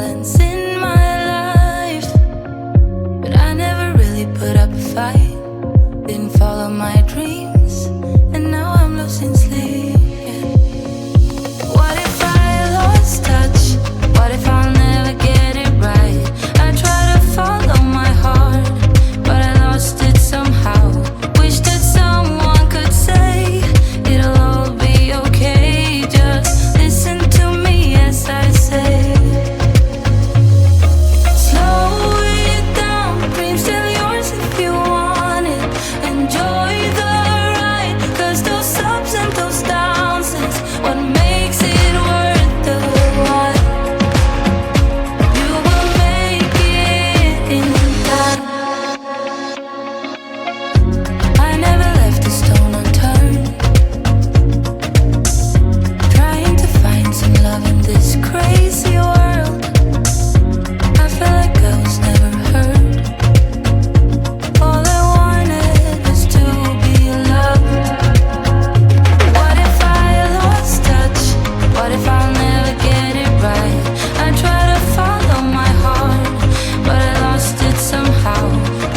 balance in my life, but I never really put up a fight. Didn't follow my dreams, and now I'm losing sleep. What if I lost touch? What if I'll never get it right? I try to follow my heart, but I lost it somehow. Wish that someone could say it'll all be okay. Just listen to me as I say. Slow it down, dreams still yours if you want it. Enjoy the ride, 'cause those ups and those downs is what makes it worth the while. You will make it in time. I never left a stone unturned, trying to find some love in this crazy world. I felt like I was never heard. All I wanted was to be loved. What if I lost touch? What if I'll never get it right? I try to follow my heart, but I lost it somehow.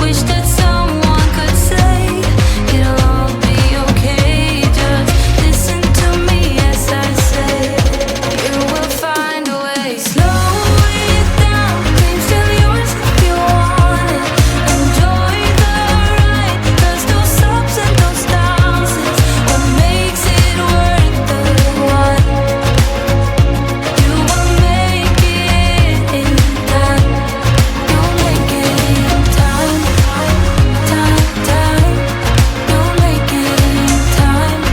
Wish that someone could say it'll all be okay. Just listen to me as I say. You will find a way. Slow it down, dreams still yours if you want it. Enjoy the ride, 'cause those ups and those downs is what makes it worth the while. You will make it in time. You'll make it in time. Time, time. You'll make it in time.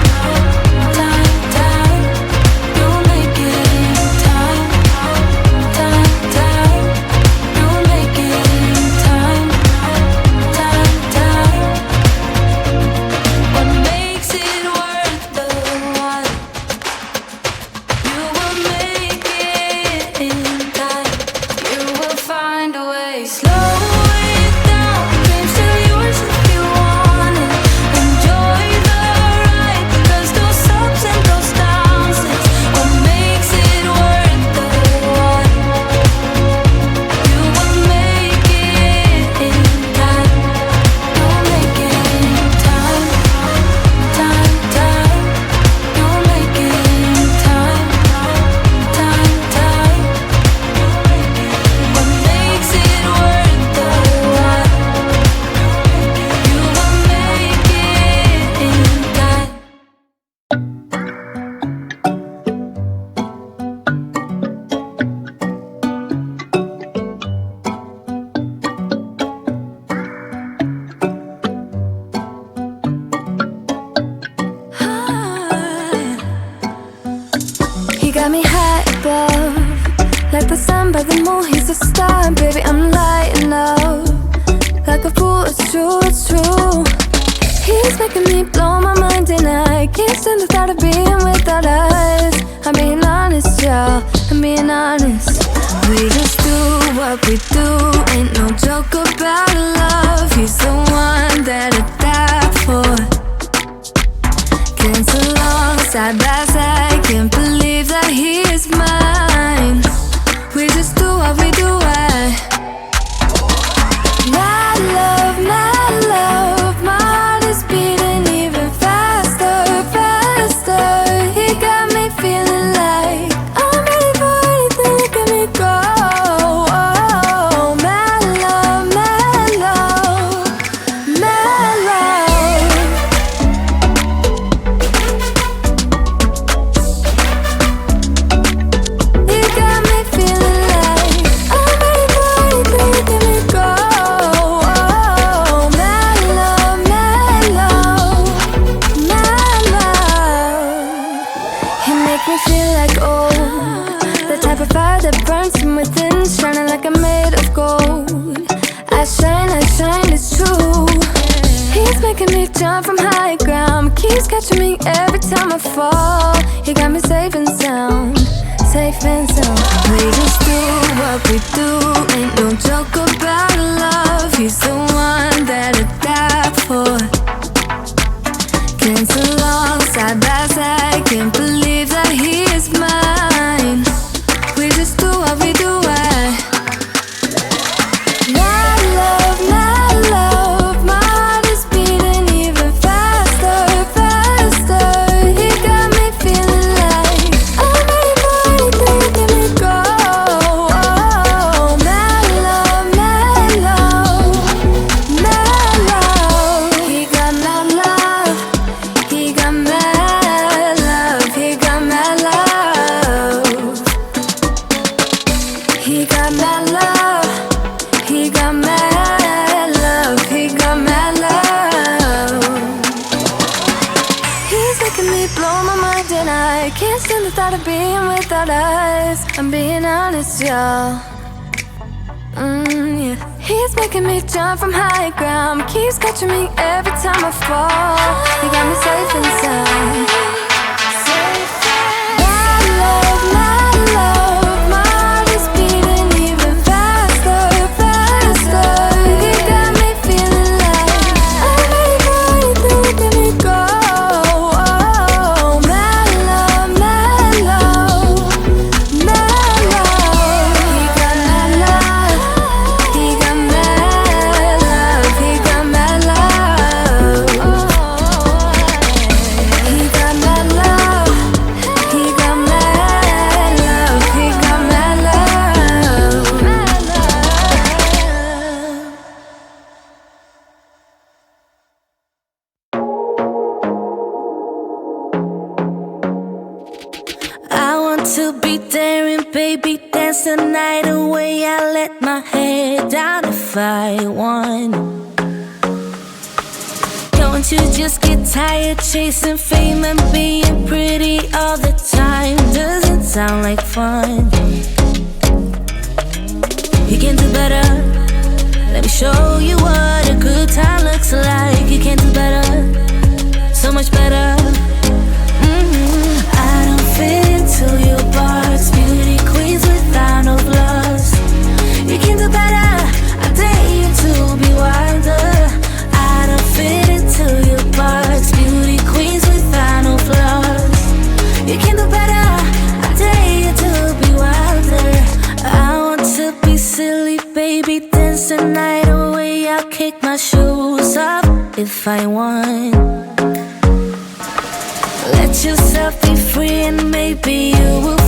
Time, time. You'll make it in time. Time, time. You'll make it in time. Time, time. What makes it worth the while. You will make it in time. You will find a way. Slow it down, dreams still yours if you want it. Enjoy the ride, 'cause those ups and those downs is what makes it worth the while. You will make it in time. You'll make it in time. Time, time. You'll make it in time. Time, time. What makes it worth the while. You will make it in time. He got me high above, like the sun by the moon. He's a star, baby. I'm lighting up like a fool. It's true, it's true. He's making me blow my mind, and I can't stand the thought of being without us. I'm being honest, y'all. I'm being honest. We just do what we do. Ain't no joke about love. He's the one that I die for. Dance along side by side. Can't believe that he is mine. We just do what we do. My love, my heart is beating even faster, faster. He got me feeling like I'm ready for anything. Look at me go. Oh, my love, my love, my love. You got me feeling like I'm ready for anything. Look at me go. Oh, my love, my love, my love. He make me feel like the type of fire that burns from within, shining like I'm made of gold. I shine, it's true. He's making me jump from high ground, keeps catching me every time I fall. He got me safe and sound, safe and sound. We just do what we do. Ain't no joke about love. He's the one that I die for. Dance along side by side. Can't believe that he is mine. We just do what we do. He got mad love. He got mad love. He got mad love. He's making me blow my mind and I can't stand the thought of being without us. I'm being honest, y'all. Yeah. He's making me jump from high ground. Keeps catching me every time I fall. He got me safe and sound. My love, my heart is beating even faster, faster. He got me feeling like I'm ready for anything, let me go. Oh, my love, my love, my love. He got my love. He got my love. He got my love. He got my love. He got my love. He got my love. I want to be daring, baby, dance the night away. I let my head down if I want. Don't you just get tired chasing fame and being pretty all the time? Doesn't sound like fun. You can do better. Let me show you what a good time looks like. You can do better, so much better. I don't fit into your box. Beauty queens without no flaws. You can do better. I dare you to be wilder. I don't fit into your box. Beauty queens without no flaws. You can do better. I dare you to be wilder. I want to be silly, baby, dance the night away. I'll kick my shoes off if I want. Let yourself be free and maybe you will